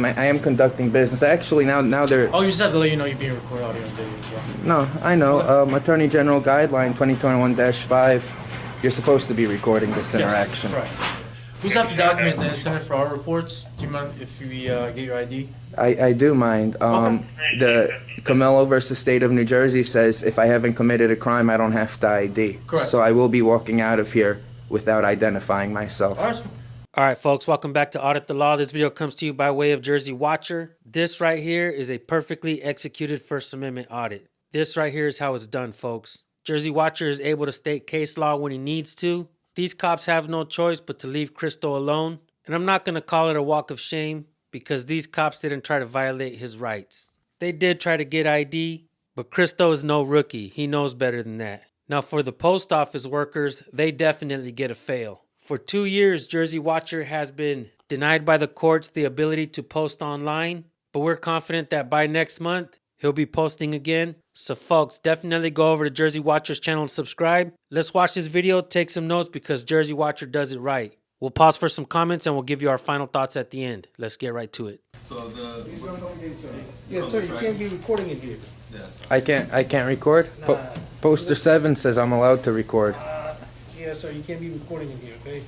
I am conducting business. Actually, now they're... Oh, you just have to let you know you're being recorded audio and video as well. No, I know. Attorney General Guideline 2021-5. You're supposed to be recording this interaction. Yes, correct. We just have to document this, send it for our reports. Do you mind if we get your ID? I do mind. The Camillo versus State of New Jersey says if I haven't committed a crime, I don't have to ID. Correct. So I will be walking out of here without identifying myself. All right, folks, welcome back to Audit the Law. This video comes to you by way of Jersey Watcher. This right here is a perfectly executed First Amendment audit. This right here is how it's done, folks. Jersey Watcher is able to state case law when he needs to. These cops have no choice but to leave Cristo alone. And I'm not going to call it a walk of shame because these cops didn't try to violate his rights. They did try to get ID, but Cristo is no rookie. He knows better than that. Now, for the post office workers, they definitely get a fail. For 2 years, Jersey Watcher has been denied by the courts the ability to post online, but we're confident that by next month, he'll be posting again. So folks, definitely go over to Jersey Watcher's channel and subscribe. Let's watch this video, take some notes because Jersey Watcher does it right. We'll pause for some comments and we'll give you our final thoughts at the end. Let's get right to it. So Yes, sir, you can't be recording in here. I can't record? Poster 7 says I'm allowed to record. Yes, sir, you can't be recording in here, okay?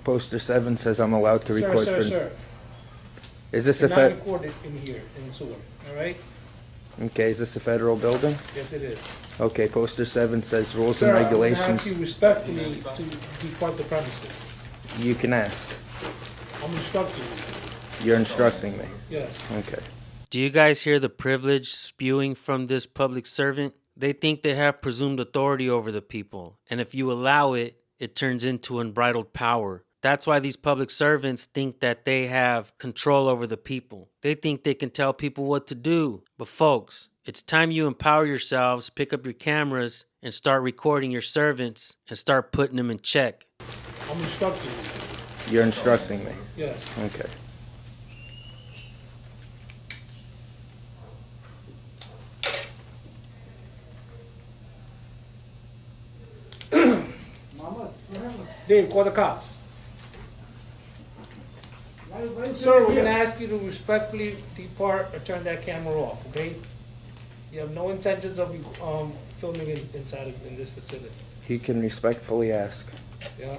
Poster 7 says I'm allowed to record. Sir. Is this You're a not recorded in here, in the sewer, all right? Okay, is this a federal building? Yes, it is. Okay, Poster 7 says rules Sir, and I'm gonna regulations. ask you respectfully to depart the premises. You can ask. I'm instructing you. You're instructing me. Yes. Okay. Do you guys hear the privilege spewing from this public servant? They think they have presumed authority over the people, and if you allow it, it turns into unbridled power. That's why these public servants think that they have control over the people. They think they can tell people what to do. But folks, it's time you empower yourselves, pick up your cameras, and start recording your servants and start putting them in check. I'm instructing you. You're instructing me. Yes. Okay. Dave, call the cops. Sir, we're gonna ask you to respectfully depart or turn that camera off, okay? You have no intentions of filming inside in this facility. He can respectfully ask. Yeah.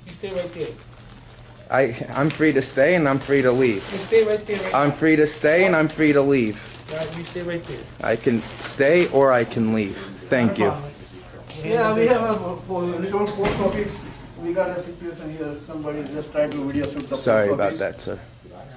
You stay right there. I'm free to stay and I'm free to leave. You stay right there. Right I'm free to stay and I'm free to leave. now. You stay right there. I can stay or I can leave. Thank you. Yeah, we have a little post office. We got a situation here. Somebody just tried to video shoot the post Sorry office. about that, sir.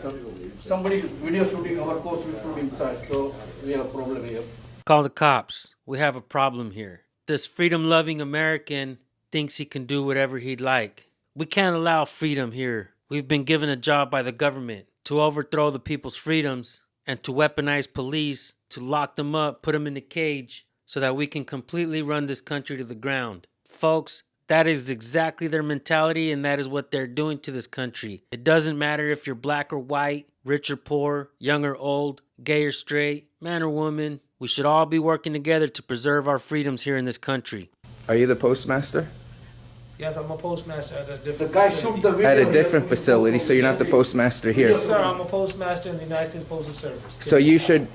So somebody video shooting our post office inside. So we have a problem here. Call the cops. We have a problem here. This freedom-loving American thinks he can do whatever he'd like. We can't allow freedom here. We've been given a job by the government to overthrow the people's freedoms and to weaponize police, to lock them up, put them in a cage, so that we can completely run this country to the ground. Folks, that is exactly their mentality, and that is what they're doing to this country. It doesn't matter if you're black or white, rich or poor, young or old, gay or straight, man or woman. We should all be working together to preserve our freedoms here in this country. Are you the postmaster? Yes, I'm a postmaster at a different The guy facility. shoot the video. At a different facility, so you're not the postmaster here. Sir, I'm a postmaster in the United States Postal Service. So you should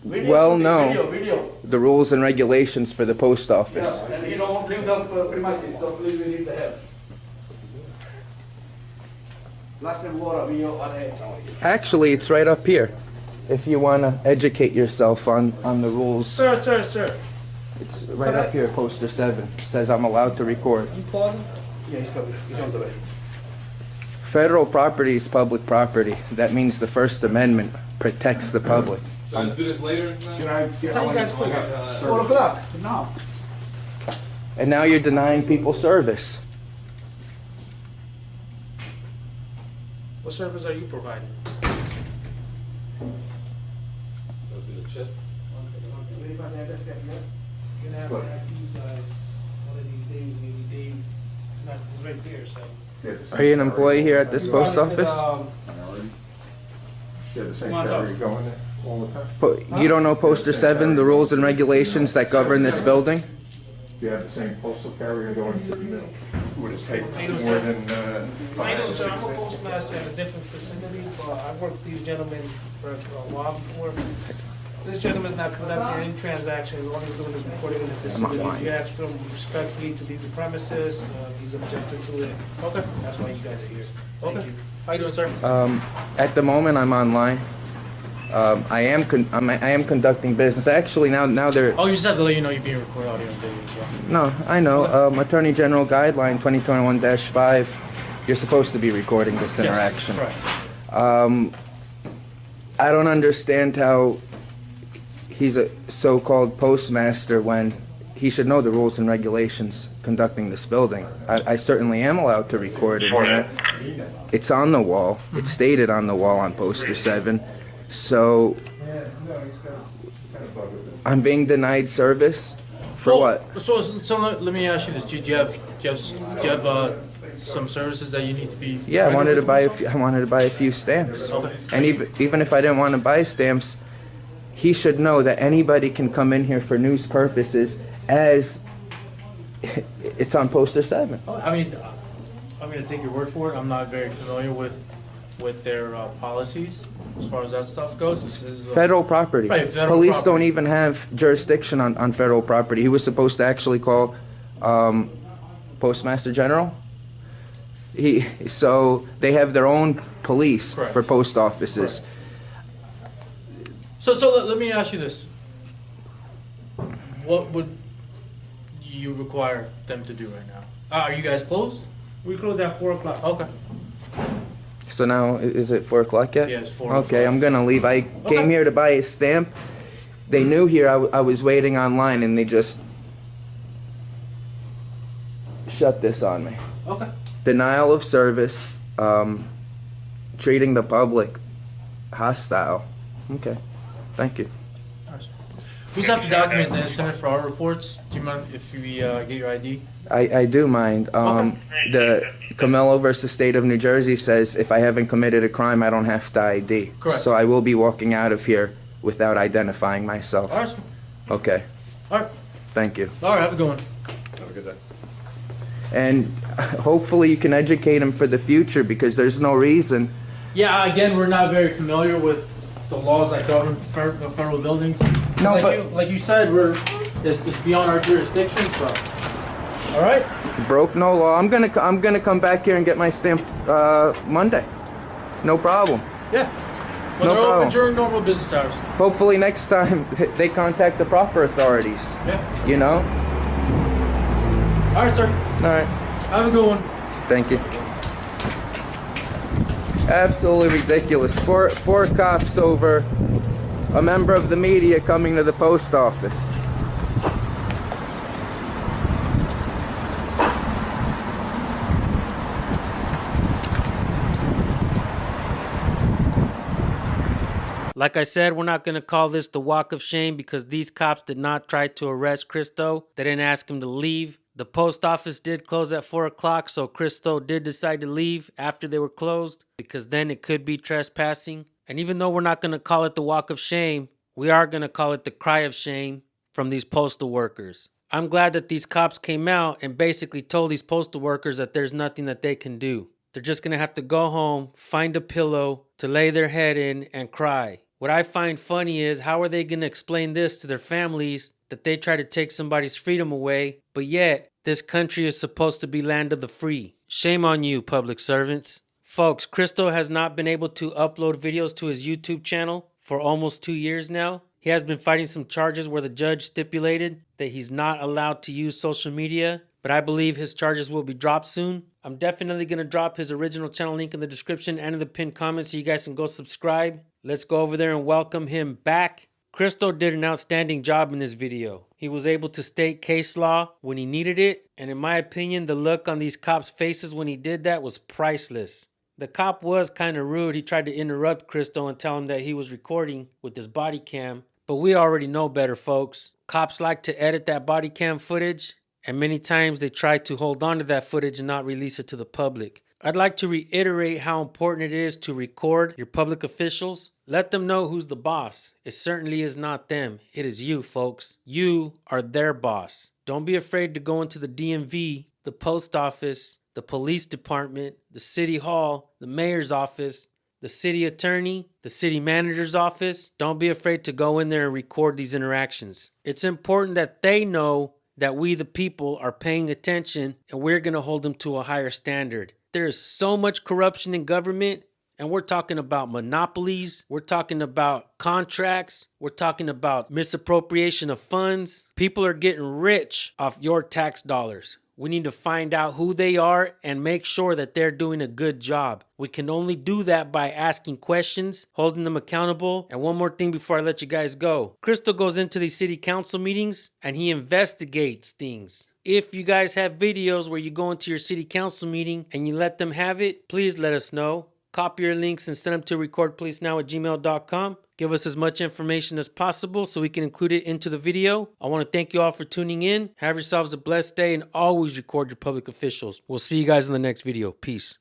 well know Video. the rules and regulations for the post office. Yeah, and you don't leave the premises, so please we need the help. Last time war, we are Actually, it's right up here. If you want to educate yourself on the rules, Sir. it's right up here, poster 7. Says I'm allowed to record. You called him? Yeah, he's coming. He's on the way. Federal property is public property. That means the First Amendment protects the public. So let's do this later. Tell you guys quick. 4 o'clock now. And now you're denying people service. What service are you providing? Let's do the chip. You're gonna have to ask these guys one of these days, maybe Dave, not right there, so. Are you an employee here at this post office? Come on, sir. You don't know poster 7, the rules and regulations that govern this building? you have the same postal carrier going to the mail? Would it take I know, more sir. than I know, 5 sir, I'm a 6 days? postmaster at a different facility, but I worked with these gentlemen for a while before. This gentleman's not conducting any transactions, all he's doing is recording in the facility. If you ask him respectfully to leave the premises, he's objecting to it. Okay. That's why you guys are here. Thank Okay. you. How you doing, sir? At the moment, I'm online. I am conducting business. Actually, now they're Oh, you just have to let you know you're being recorded audio and video as well. no. I know. Attorney General Guideline 2021-5. You're supposed to be recording this interaction. Yes, I don't understand how he's a so-called postmaster when he should know the rules and regulations conducting this building. I certainly am allowed to record it here. It's on the wall. It's stated on the wall on poster 7. So I'm being denied service for what? So let me ask you this: do you have some services that you need to be? Yeah, I wanted to with buy yourself? I wanted to buy a few stamps. Okay. And even if I didn't want to buy stamps, he should know that anybody can come in here for news purposes, as it's on poster 7. I mean, I'm gonna take your word for it. I'm not very familiar with their policies as far as that stuff goes. This is Federal property. Right, federal Police property. don't even have jurisdiction on federal property. He was supposed to actually call Postmaster General. So they have their own police Correct. for post offices. Correct. So let me ask you this: what would you require them to do right now? Are you guys closed? We close at 4 o'clock. Okay. So now, is it 4 o'clock yet? Yeah, it's 4 Okay, I'm gonna leave. I came here to buy a stamp. They knew here I was waiting online, and they just shut this on me. Okay. Denial of service, treating the public hostile. Okay, thank you. We just have to document the incident for our reports. Do you mind if we get your ID? I do mind. The Camillo versus State of New Jersey says if I haven't committed a crime, I don't have to ID. Correct. So I will be walking out of here without identifying myself. All right. Sir. Okay, All right. thank you. All right. Have a good one. Have a good day. And hopefully you can educate him for the future, because there's no reason. Yeah. Again, we're not very familiar with the laws that govern federal buildings. No, like you said, it's beyond our jurisdiction. So. All right. Broke no law. I'm gonna come back here and get my stamp Monday. No problem. Yeah. But No they're problem. open during normal business hours. Hopefully next time they contact the proper authorities. Yeah. You know? All right, sir. All right. Have a good one. Thank you. Absolutely ridiculous. Four cops over a member of the media coming to the post office. Like I said, we're not going to call this the walk of shame because these cops did not try to arrest Cristo. They didn't ask him to leave. The post office did close at 4 o'clock, so Cristo did decide to leave after they were closed because then it could be trespassing. And even though we're not going to call it the walk of shame, we are going to call it the cry of shame from these postal workers. I'm glad that these cops came out and basically told these postal workers that there's nothing that they can do. They're just going to have to go home, find a pillow to lay their head in and cry. What I find funny is, how are they going to explain this to their families that they try to take somebody's freedom away, but yet this country is supposed to be land of the free? Shame on you, public servants. Folks, Cristo has not been able to upload videos to his YouTube channel for almost 2 years now. He has been fighting some charges where the judge stipulated that he's not allowed to use social media, but I believe his charges will be dropped soon. I'm definitely going to drop his original channel link in the description and in the pinned comment so you guys can go subscribe. Let's go over there and welcome him back. Cristo did an outstanding job in this video. He was able to state case law when he needed it, and in my opinion, the look on these cops' faces when he did that was priceless. The cop was kind of rude. He tried to interrupt Cristo and tell him that he was recording with his body cam, but we already know better, folks. Cops like to edit that body cam footage, and many times they try to hold on to that footage and not release it to the public. I'd like to reiterate how important it is to record your public officials. Let them know who's the boss. It certainly is not them. It is you, folks. You are their boss. Don't be afraid to go into the DMV, the post office, the police department, the city hall, the mayor's office, the city attorney, the city manager's office. Don't be afraid to go in there and record these interactions. It's important that they know that we, the people, are paying attention and we're going to hold them to a higher standard. There is so much corruption in government, and we're talking about monopolies, we're talking about contracts, we're talking about misappropriation of funds. People are getting rich off your tax dollars. We need to find out who they are and make sure that they're doing a good job. We can only do that by asking questions, holding them accountable. And one more thing before I let you guys go. Crystal goes into these city council meetings and he investigates things. If you guys have videos where you go into your city council meeting and you let them have it, please let us know. Copy your links and send them to recordpolicenow@gmail.com. Give us as much information as possible so we can include it into the video. I want to thank you all for tuning in. Have yourselves a blessed day and always record your public officials. We'll see you guys in the next video. Peace.